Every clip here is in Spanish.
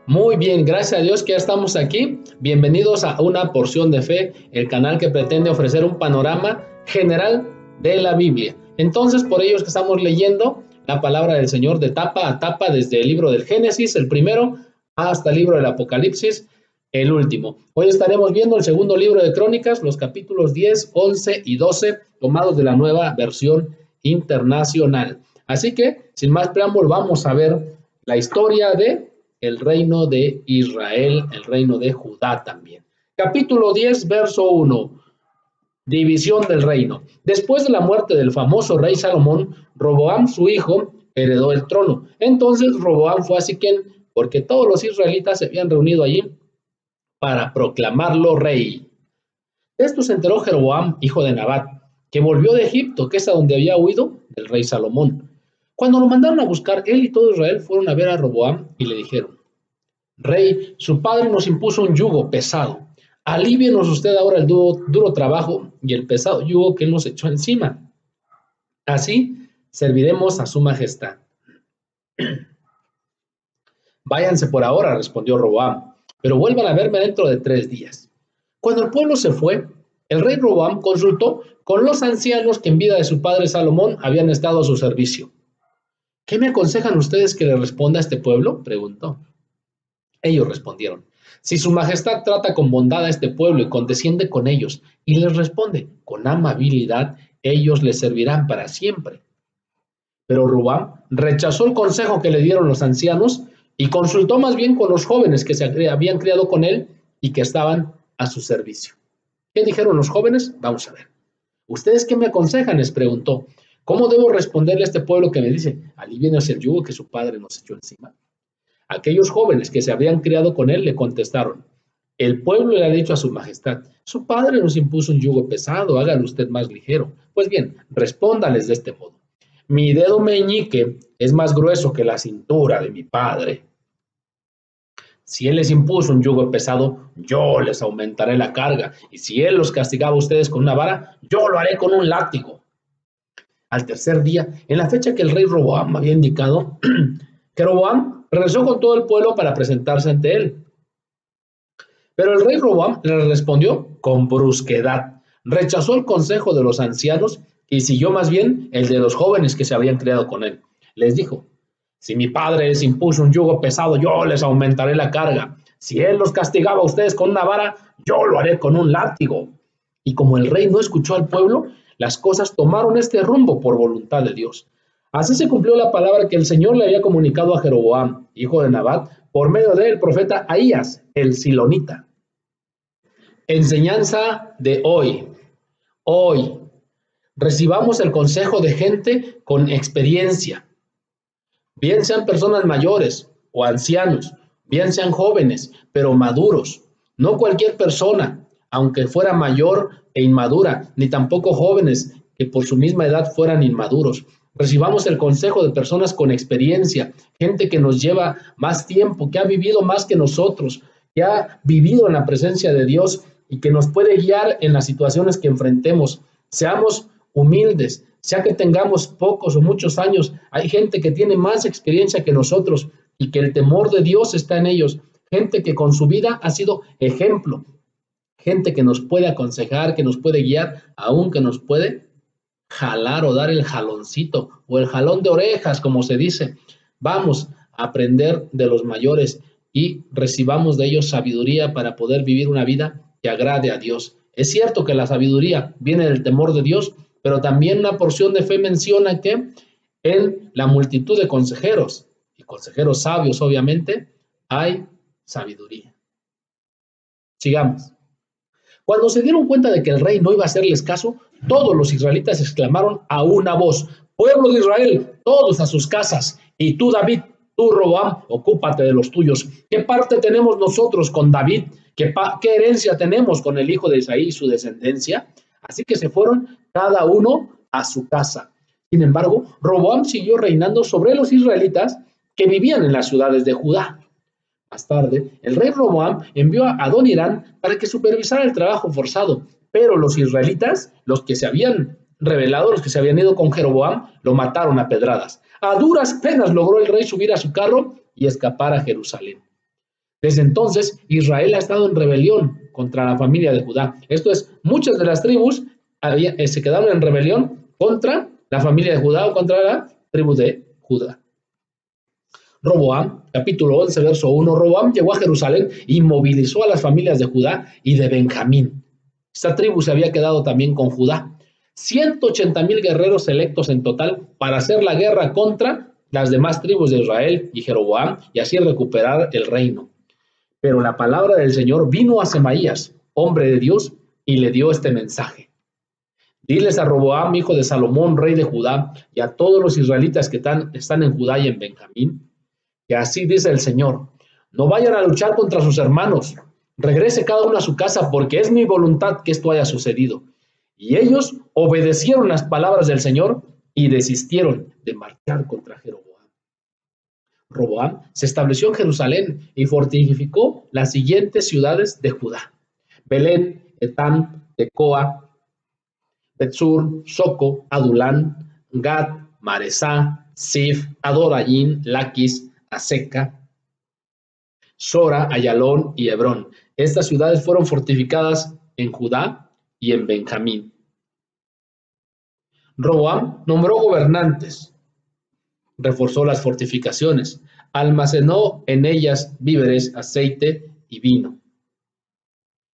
Muy bien, gracias a Dios que ya estamos aquí. Bienvenidos a Una Porción de Fe, el canal que pretende ofrecer un panorama general de la Biblia. Entonces, por ello es que estamos leyendo la palabra del Señor de tapa a tapa, desde el libro del Génesis, el primero, hasta el libro del Apocalipsis, el último. Hoy estaremos viendo el segundo libro de Crónicas, los capítulos 10, 11 y 12, tomados de la Nueva Versión Internacional. Así que, sin más preámbulo, vamos a ver la historia de el reino de Israel, el reino de Judá también. Capítulo 10, verso 1. División del reino. Después de la muerte del famoso rey Salomón, Roboam, su hijo, heredó el trono. Entonces Roboam fue a Siquem, porque todos los israelitas se habían reunido allí para proclamarlo rey. De esto se enteró Jeroboam, hijo de Nabat, que volvió de Egipto, que es a donde había huido del rey Salomón. Cuando lo mandaron a buscar, él y todo Israel fueron a ver a Roboam y le dijeron: Rey, su padre nos impuso un yugo pesado. Alívienos usted ahora el duro trabajo y el pesado yugo que él nos echó encima. Así serviremos a su majestad. Váyanse por ahora, respondió Roboam, pero vuelvan a verme dentro de 3 días. Cuando el pueblo se fue, el rey Roboam consultó con los ancianos que en vida de su padre Salomón habían estado a su servicio. ¿Qué me aconsejan ustedes que le responda a este pueblo?, preguntó. Ellos respondieron: si su majestad trata con bondad a este pueblo y condesciende con ellos, y les responde con amabilidad, ellos les servirán para siempre. Pero Roboam rechazó el consejo que le dieron los ancianos y consultó más bien con los jóvenes que se habían criado con él y que estaban a su servicio. ¿Qué dijeron los jóvenes? Vamos a ver. ¿Ustedes qué me aconsejan?, les preguntó. ¿Cómo debo responderle a este pueblo que me dice: alívianos el yugo que su padre nos echó encima? Aquellos jóvenes que se habían criado con él le contestaron: el pueblo le ha dicho a su majestad: su padre nos impuso un yugo pesado, hágalo usted más ligero. Pues bien, respóndales de este modo: mi dedo meñique es más grueso que la cintura de mi padre. Si él les impuso un yugo pesado, yo les aumentaré la carga, y si él los castigaba a ustedes con una vara, yo lo haré con un látigo. Al tercer día, en la fecha que el rey Roboam había indicado, Jeroboam regresó con todo el pueblo para presentarse ante él. Pero el rey Roboam le respondió con brusquedad, rechazó el consejo de los ancianos y siguió más bien el de los jóvenes que se habían criado con él. Les dijo: si mi padre les impuso un yugo pesado, yo les aumentaré la carga. Si él los castigaba a ustedes con una vara, yo lo haré con un látigo. Y como el rey no escuchó al pueblo, las cosas tomaron este rumbo por voluntad de Dios. Así se cumplió la palabra que el Señor le había comunicado a Jeroboam, hijo de Nabat, por medio del profeta Ahías, el silonita. Enseñanza de hoy. Hoy recibamos el consejo de gente con experiencia, bien sean personas mayores o ancianos, bien sean jóvenes, pero maduros. No cualquier persona, aunque fuera mayor e inmadura, ni tampoco jóvenes que por su misma edad fueran inmaduros. Recibamos el consejo de personas con experiencia, gente que nos lleva más tiempo, que ha vivido más que nosotros, que ha vivido en la presencia de Dios y que nos puede guiar en las situaciones que enfrentemos. Seamos humildes, sea que tengamos pocos o muchos años. Hay gente que tiene más experiencia que nosotros y que el temor de Dios está en ellos. Gente que con su vida ha sido ejemplo. Gente que nos puede aconsejar, que nos puede guiar, aún que nos puede jalar o dar el jaloncito o el jalón de orejas, como se dice. Vamos a aprender de los mayores y recibamos de ellos sabiduría para poder vivir una vida que agrade a Dios. Es cierto que la sabiduría viene del temor de Dios, pero también una porción de fe menciona que en la multitud de consejeros, y consejeros sabios obviamente, hay sabiduría. Sigamos. Cuando se dieron cuenta de que el rey no iba a hacerles caso, todos los israelitas exclamaron a una voz: pueblo de Israel, todos a sus casas, y tú, David, tú, Roboam, ocúpate de los tuyos. ¿Qué parte tenemos nosotros con David? ¿Qué herencia tenemos con el hijo de Isaí y su descendencia? Así que se fueron cada uno a su casa. Sin embargo, Roboam siguió reinando sobre los israelitas que vivían en las ciudades de Judá. Más tarde, el rey Roboam envió a Adonirán para que supervisara el trabajo forzado, pero los israelitas, los que se habían rebelado, los que se habían ido con Jeroboam, lo mataron a pedradas. A duras penas logró el rey subir a su carro y escapar a Jerusalén. Desde entonces, Israel ha estado en rebelión contra la familia de Judá. Esto es, muchas de las tribus se quedaron en rebelión contra la familia de Judá o contra la tribu de Judá. Roboam, capítulo 11, verso 1. Roboam llegó a Jerusalén y movilizó a las familias de Judá y de Benjamín. Esta tribu se había quedado también con Judá. 180,000 guerreros selectos en total para hacer la guerra contra las demás tribus de Israel y Jeroboam y así recuperar el reino. Pero la palabra del Señor vino a Semaías, hombre de Dios, y le dio este mensaje. Diles a Roboam, hijo de Salomón, rey de Judá, y a todos los israelitas que están en Judá y en Benjamín, que así dice el Señor: no vayan a luchar contra sus hermanos, regrese cada uno a su casa, porque es mi voluntad que esto haya sucedido. Y ellos obedecieron las palabras del Señor y desistieron de marchar contra Jeroboam. Roboam se estableció en Jerusalén y fortificó las siguientes ciudades de Judá: Belén, Etam, Tecoa, Betzur, Soco, Adulán, Gad, Maresá, Sif, Adorayín, Laquis, Aseca, Sora, Ayalón y Hebrón. Estas ciudades fueron fortificadas en Judá y en Benjamín. Roboam nombró gobernantes, reforzó las fortificaciones, almacenó en ellas víveres, aceite y vino,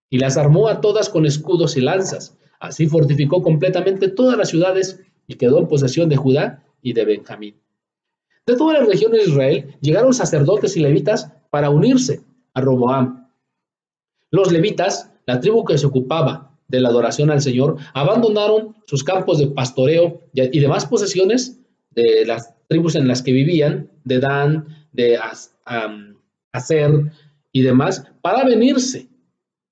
y las armó a todas con escudos y lanzas. Así fortificó completamente todas las ciudades y quedó en posesión de Judá y de Benjamín. De todas las regiones de Israel llegaron sacerdotes y levitas para unirse a Roboam. Los levitas, la tribu que se ocupaba de la adoración al Señor, abandonaron sus campos de pastoreo y demás posesiones de las tribus en las que vivían, de Dan, de Aser y demás, para venirse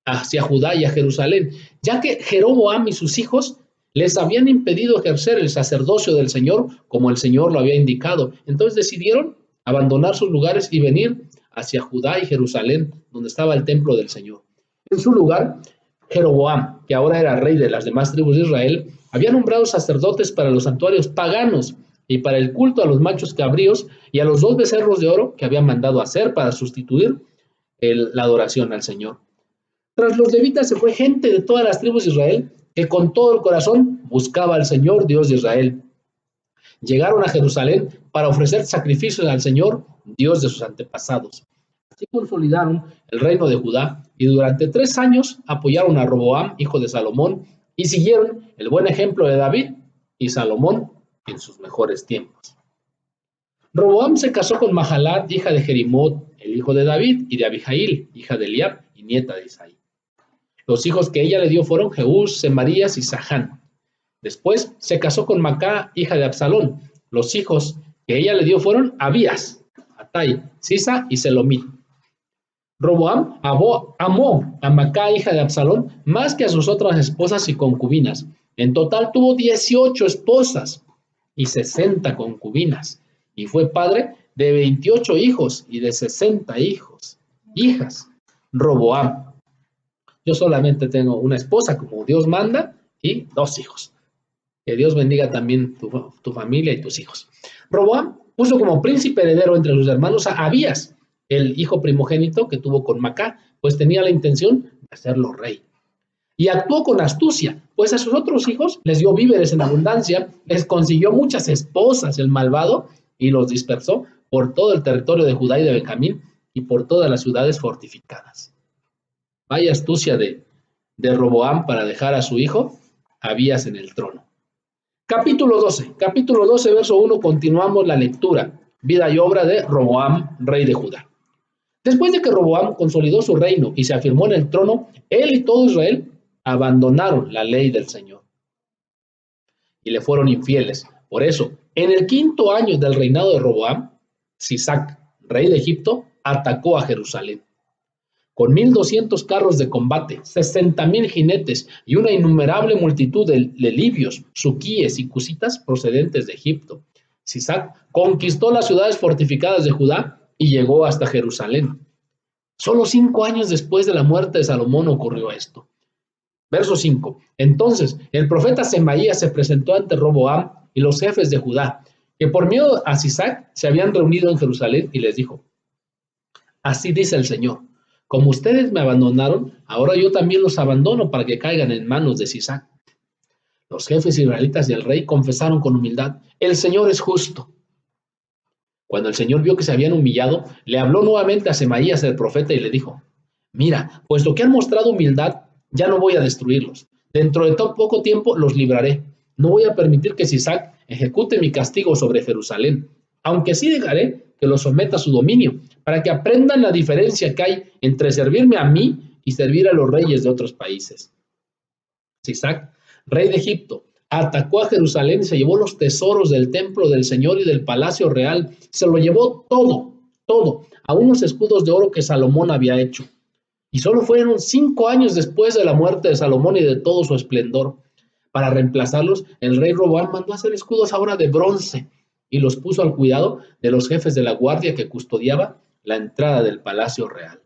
hacia Judá y a Jerusalén, ya que Jeroboam y sus hijos les habían impedido ejercer el sacerdocio del Señor como el Señor lo había indicado. Entonces decidieron abandonar sus lugares y venir hacia Judá y Jerusalén, donde estaba el templo del Señor. En su lugar, Jeroboam, que ahora era rey de las demás tribus de Israel, había nombrado sacerdotes para los santuarios paganos y para el culto a los machos cabríos y a los 2 becerros de oro que había mandado hacer para sustituir la adoración al Señor. Tras los levitas se fue gente de todas las tribus de Israel que con todo el corazón buscaba al Señor, Dios de Israel. Llegaron a Jerusalén para ofrecer sacrificios al Señor, Dios de sus antepasados. Así consolidaron el reino de Judá y durante 3 años apoyaron a Roboam, hijo de Salomón, y siguieron el buen ejemplo de David y Salomón en sus mejores tiempos. Roboam se casó con Mahalat, hija de Jerimot, el hijo de David, y de Abijail, hija de Eliab y nieta de Isaí. Los hijos que ella le dio fueron Jeús, Semarías y Sahán. Después se casó con Macá, hija de Absalón. Los hijos que ella le dio fueron Abías, Atai, Sisa y Selomit. Roboam amó a Macá, hija de Absalón, más que a sus otras esposas y concubinas. En total tuvo 18 esposas y 60 concubinas, y fue padre de 28 hijos y de 60 hijas. Roboam: yo solamente tengo una esposa como Dios manda y 2 hijos. Que Dios bendiga también tu familia y tus hijos. Roboam puso como príncipe heredero entre sus hermanos a Abías, el hijo primogénito que tuvo con Macá, pues tenía la intención de hacerlo rey. Y actuó con astucia, pues a sus otros hijos les dio víveres en abundancia, les consiguió muchas esposas el malvado y los dispersó por todo el territorio de Judá y de Benjamín y por todas las ciudades fortificadas. Vaya astucia de Roboam para dejar a su hijo Abías en el trono. Capítulo 12, verso 1, continuamos la lectura. Vida y obra de Roboam, rey de Judá. Después de que Roboam consolidó su reino y se afirmó en el trono, él y todo Israel abandonaron la ley del Señor y le fueron infieles. Por eso, en el 5º año del reinado de Roboam, Sisac, rey de Egipto, atacó a Jerusalén. Con 1,200 carros de combate, 60,000 jinetes y una innumerable multitud de libios, suquíes y cusitas procedentes de Egipto. Sisac conquistó las ciudades fortificadas de Judá y llegó hasta Jerusalén. Solo 5 años después de la muerte de Salomón ocurrió esto. Verso 5. Entonces el profeta Semaías se presentó ante Roboam y los jefes de Judá, que por miedo a Sisac se habían reunido en Jerusalén, y les dijo: Así dice el Señor. Como ustedes me abandonaron, ahora yo también los abandono para que caigan en manos de Sisac. Los jefes israelitas y el rey confesaron con humildad, el Señor es justo. Cuando el Señor vio que se habían humillado, le habló nuevamente a Semaías el profeta y le dijo, mira, puesto que han mostrado humildad, ya no voy a destruirlos. Dentro de tan poco tiempo los libraré. No voy a permitir que Sisac ejecute mi castigo sobre Jerusalén, aunque sí dejaré que los someta a su dominio, para que aprendan la diferencia que hay entre servirme a mí y servir a los reyes de otros países. Sisac, rey de Egipto, atacó a Jerusalén y se llevó los tesoros del templo del Señor y del palacio real. Se lo llevó todo, a unos escudos de oro que Salomón había hecho. Y solo fueron 5 años después de la muerte de Salomón y de todo su esplendor. Para reemplazarlos, el rey Roboam mandó hacer escudos ahora de bronce y los puso al cuidado de los jefes de la guardia que custodiaba la entrada del palacio real.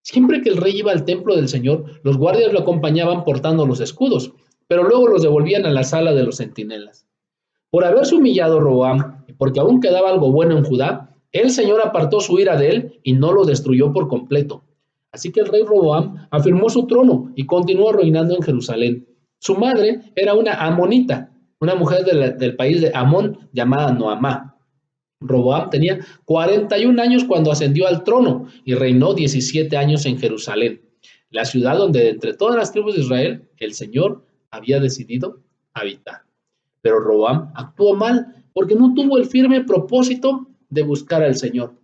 Siempre que el rey iba al templo del Señor, los guardias lo acompañaban portando los escudos, pero luego los devolvían a la sala de los centinelas. Por haberse humillado Roboam, y porque aún quedaba algo bueno en Judá, el Señor apartó su ira de él y no lo destruyó por completo. Así que el rey Roboam afirmó su trono y continuó reinando en Jerusalén. Su madre era una amonita, una mujer del país de Amón llamada Noamá. Roboam tenía 41 años cuando ascendió al trono y reinó 17 años en Jerusalén, la ciudad donde entre todas las tribus de Israel el Señor había decidido habitar. Pero Roboam actuó mal porque no tuvo el firme propósito de buscar al Señor.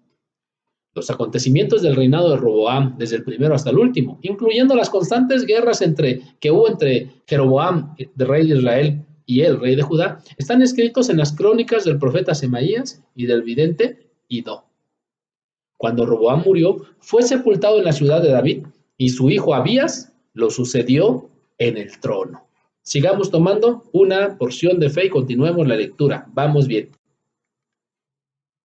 Los acontecimientos del reinado de Roboam, desde el primero hasta el último, incluyendo las constantes guerras que hubo entre Jeroboam, el rey de Israel, y el rey de Judá, están escritos en las crónicas del profeta Semaías y del vidente Idó. Cuando Roboam murió, fue sepultado en la ciudad de David y su hijo Abías lo sucedió en el trono. Sigamos tomando una porción de fe y continuemos la lectura. Vamos bien.